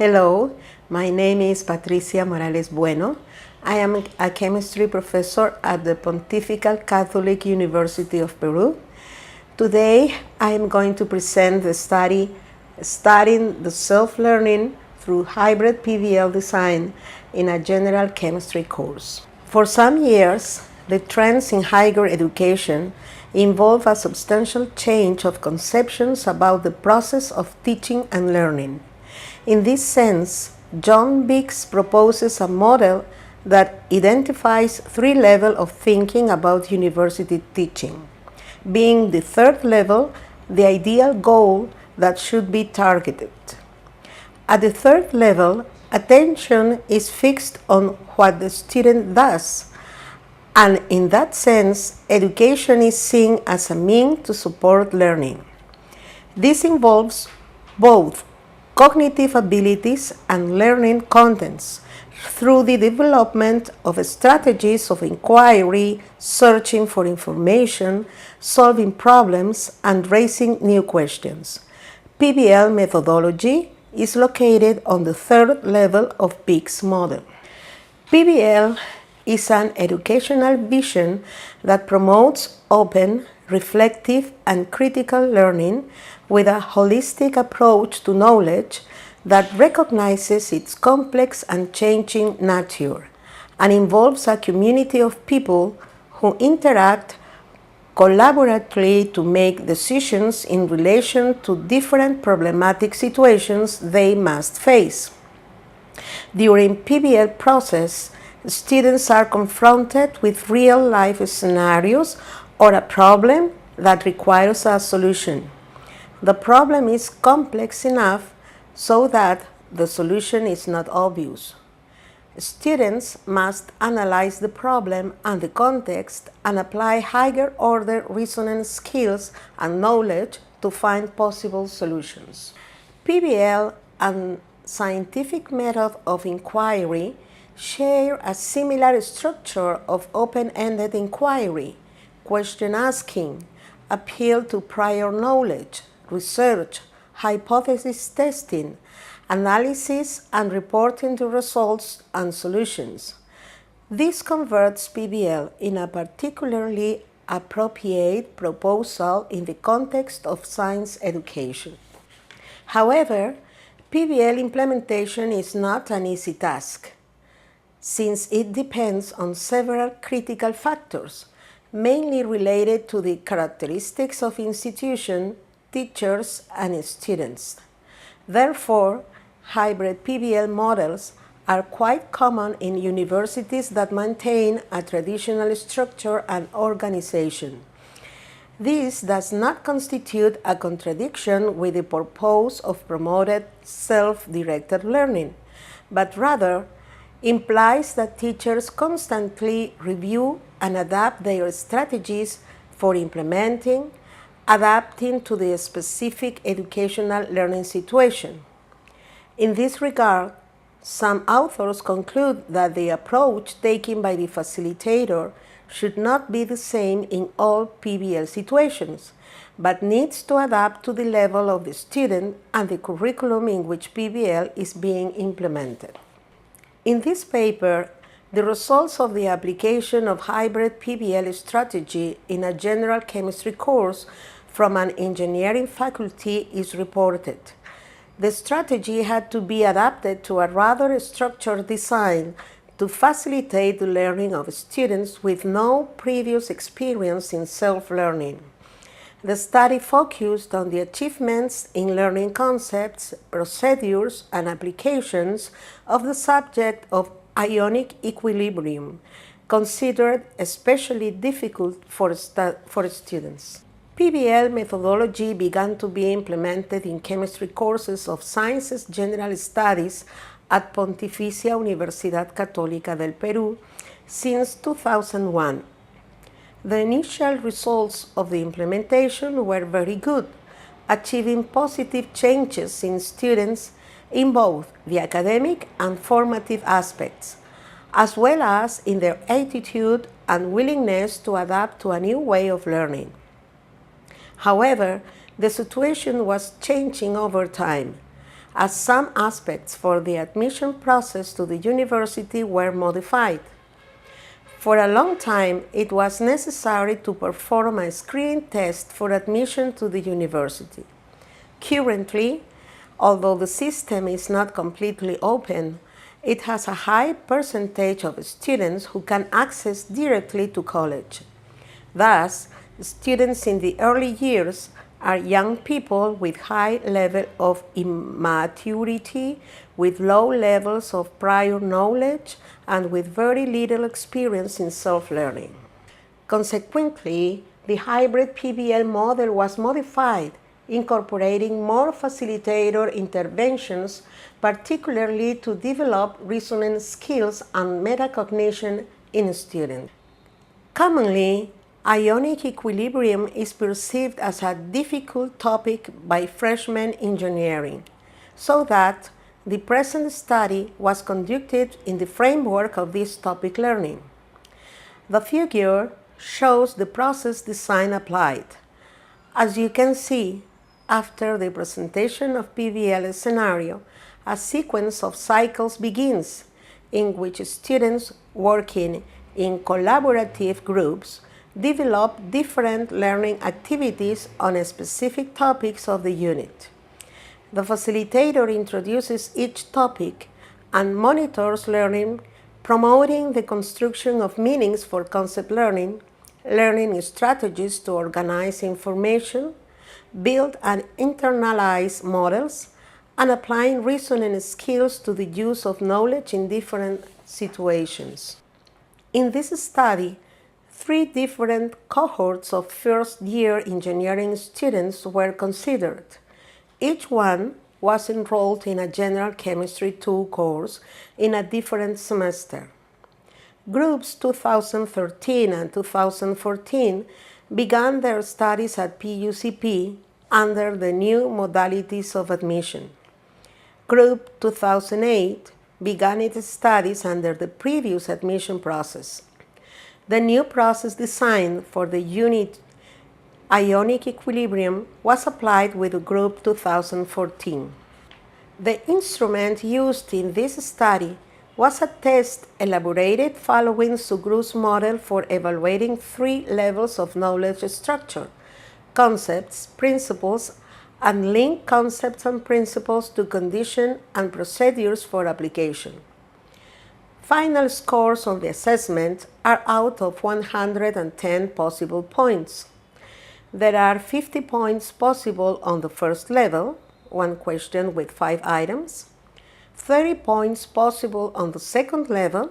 Hello, my name is Patricia Morales Bueno. I am a chemistry professor at the Pontifical Catholic University of Peru. Today, I am going to present the study Studying the Self-Learning through Hybrid-Pbl design in a general chemistry course. For some years, the trends in higher education involve a substantial change of conceptions about the process of teaching and learning. In this sense, John Biggs proposes a model that identifies three levels of thinking about university teaching, being the third level the ideal goal that should be targeted. At the third level, attention is fixed on what the student does, and in that sense, education is seen as a means to support learning. This involves both cognitive abilities and learning contents through the development of strategies of inquiry, searching for information, solving problems, and raising new questions. PBL methodology is located on the third level of Biggs' model. PBL is an educational vision that promotes open, reflective, and critical learning with a holistic approach to knowledge that recognizes its complex and changing nature and involves a community of people who interact collaboratively to make decisions in relation to different problematic situations they must face. During PBL process, students are confronted with real-life scenarios or a problem that requires a solution. The problem is complex enough so that the solution is not obvious. Students must analyze the problem and the context and apply higher-order reasoning skills and knowledge to find possible solutions. PBL and scientific method of inquiry share a similar structure of open-ended inquiry, question asking, appeal to prior knowledge, research, hypothesis testing, analysis and reporting the results and solutions. This converts PBL in a particularly appropriate proposal in the context of science education. However, PBL implementation is not an easy task, since it depends on several critical factors, mainly related to the characteristics of institution, teachers, and students. Therefore, hybrid PBL models are quite common in universities that maintain a traditional structure and organization. This does not constitute a contradiction with the purpose of promoted self-directed learning, but rather implies that teachers constantly review and adapt their strategies for implementing, adapting to the specific educational learning situation. In this regard, some authors conclude that the approach taken by the facilitator should not be the same in all PBL situations, but needs to adapt to the level of the student and the curriculum in which PBL is being implemented. In this paper, the results of the application of hybrid PBL strategy in a general chemistry course from an engineering faculty is reported. The strategy had to be adapted to a rather structured design to facilitate the learning of students with no previous experience in self-learning. The study focused on the achievements in learning concepts, procedures, and applications of the subject of ionic equilibrium, considered especially difficult for students. PBL methodology began to be implemented in chemistry courses of Sciences General Studies at Pontificia Universidad Católica del Perú since 2001. The initial results of the implementation were very good, achieving positive changes in students in both the academic and formative aspects, as well as in their attitude and willingness to adapt to a new way of learning. However, the situation was changing over time. as some aspects for the admission process to the university were modified. For a long time, it was necessary to perform a screening test for admission to the university. Currently, although the system is not completely open, it has a high percentage of students who can access directly to college. Thus, students in the early years are young people with high level of immaturity, with low levels of prior knowledge, and with very little experience in self-learning. Consequently, the Hybrid-Pbl model was modified, incorporating more facilitator interventions, particularly to develop reasoning skills and metacognition in students. Commonly, ionic equilibrium is perceived as a difficult topic by freshman engineering, so that the present study was conducted in the framework of this topic learning. The figure shows the process design applied. As you can see, after the presentation of PBL scenario, a sequence of cycles begins in which students working in collaborative groups develop different learning activities on specific topics of the unit. The facilitator introduces each topic and monitors learning, promoting the construction of meanings for concept learning, learning strategies to organize information, build and internalize models, and applying reasoning skills to the use of knowledge in different situations. In this study, 3 different cohorts of first-year engineering students were considered. Each one was enrolled in a General Chemistry 2 course in a different semester. Groups 2013 and 2014 began their studies at PUCP under the new modalities of admission. Group 2008 began its studies under the previous admission process. The new process design for the unit ionic equilibrium was applied with Group 2014. The instrument used in this study was a test elaborated following Sugrú's model for evaluating 3 levels of knowledge structure: concepts, principles, and link concepts and principles to condition and procedures for application. Final scores on the assessment are out of 110 possible points. There are 50 points possible on the first level, 1 question with 5 items, 30 points possible on the second level,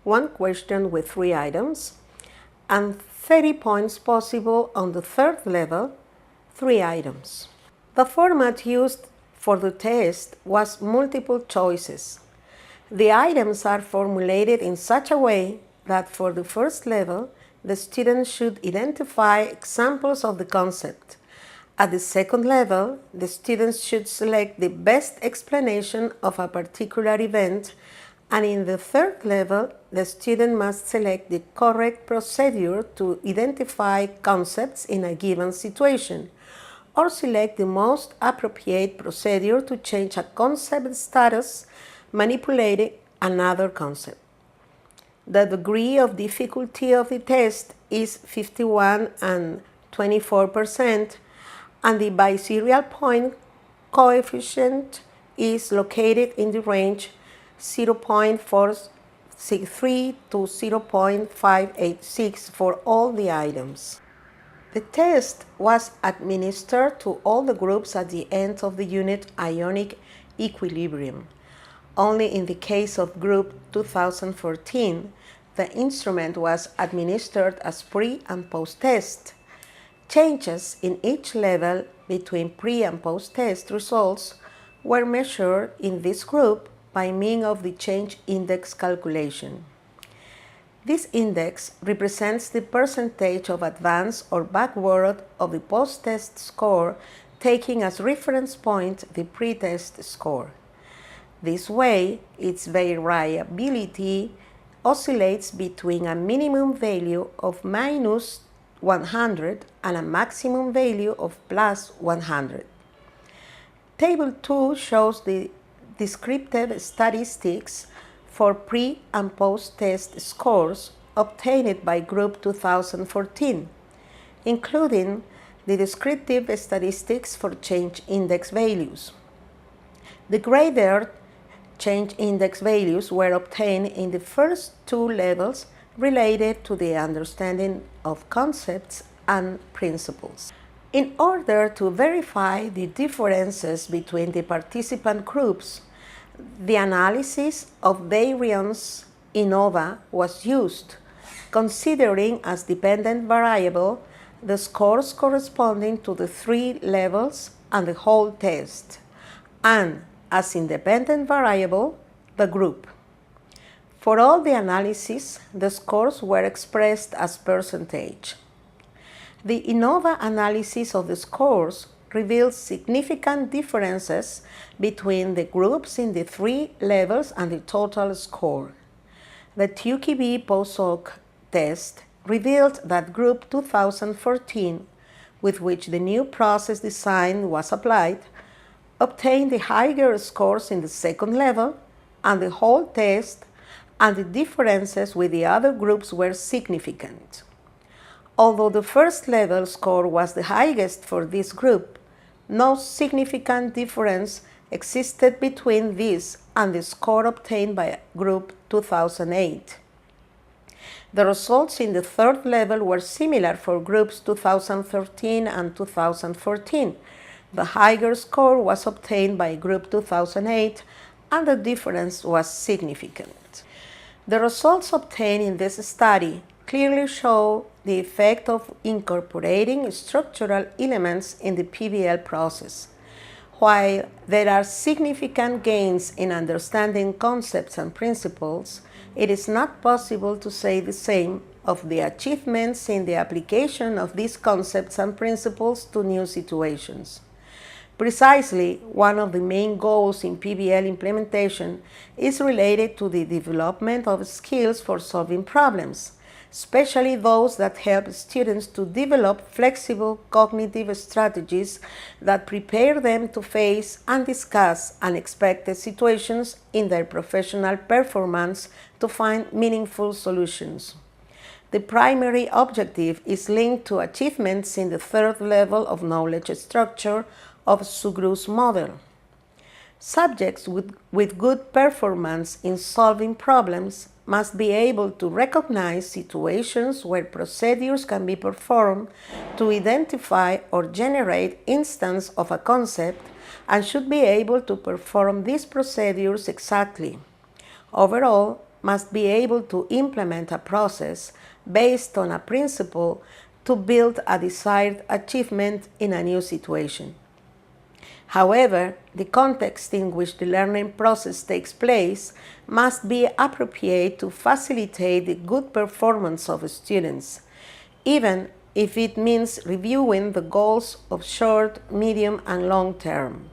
1 question with 3 items, and 30 points possible on the third level, 3 items. The format used for the test was multiple choices. The items are formulated in such a way that for the first level, the student should identify examples of the concept. At the second level, the students should select the best explanation of a particular event, and in the third level, the student must select the correct procedure to identify concepts in a given situation, or select the most appropriate procedure to change a concept status, manipulating another concept. The degree of difficulty of the test is 51 and 24%, and the biserial point coefficient is located in the range 0.463 to 0.586 for all the items. The test was administered to all the groups at the end of the unit ionic equilibrium. Only in the case of Group 2014, the instrument was administered as pre- and post-test. Changes in each level between pre- and post-test results were measured in this group by means of the change index calculation. This index represents the percentage of advance or backward of the post-test score, taking as reference point the pre-test score. This way, its variability oscillates between a minimum value of minus 100 and a maximum value of plus 100. Table 2 shows the descriptive statistics for pre- and post-test scores obtained by Group 2014, including the descriptive statistics for change index values. The graded change index values were obtained in the first two levels related to the understanding of concepts and principles. In order to verify the differences between the participant groups, the analysis of variance ANOVA was used, considering as dependent variable the scores corresponding to the three levels and the whole test, and as independent variable the group. For all the analyses, the scores were expressed as percentage. The ANOVA analysis of the scores reveals significant differences between the groups in the three levels and the total score. The Hybrid-Pbl post-hoc test revealed that Group 2014, with which the new process design was applied, obtained the higher scores in the second level and the whole test, and the differences with the other groups were significant. Although the first level score was the highest for this group, no significant difference existed between this and the score obtained by Group 2008. The results in the third level were similar for Groups 2013 and 2014. The higher score was obtained by Group 2008, and the difference was significant. The results obtained in this study clearly show the effect of incorporating structural elements in the PBL process. While there are significant gains in understanding concepts and principles, it is not possible to say the same of the achievements in the application of these concepts and principles to new situations. Precisely, one of the main goals in PBL implementation is related to the development of skills for solving problems, especially those that help students to develop flexible cognitive strategies that prepare them to face and discuss unexpected situations in their professional performance to find meaningful solutions. The primary objective is linked to achievements in the third level of knowledge structure of Sugrú's model. Subjects with good performance in solving problems must be able to recognize situations where procedures can be performed to identify or generate instance of a concept, and should be able to perform these procedures exactly. Overall, must be able to implement a process based on a principle to build a desired achievement in a new situation. However, the context in which the learning process takes place must be appropriate to facilitate the good performance of students, even if it means reviewing the goals of short, medium, and long term.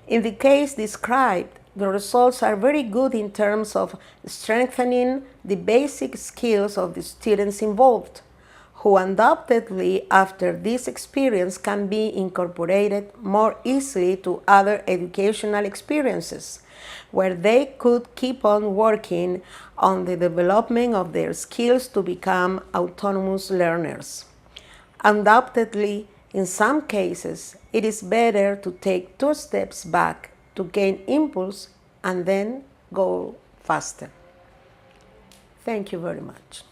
In the case described, the results are very good in terms of strengthening the basic skills of the students involved, who undoubtedly after this experience can be incorporated more easily to other educational experiences, where they could keep on working on the development of their skills to become autonomous learners. Undoubtedly, in some cases, it is better to take 2 steps back to gain impulse and then go faster. Thank you very much.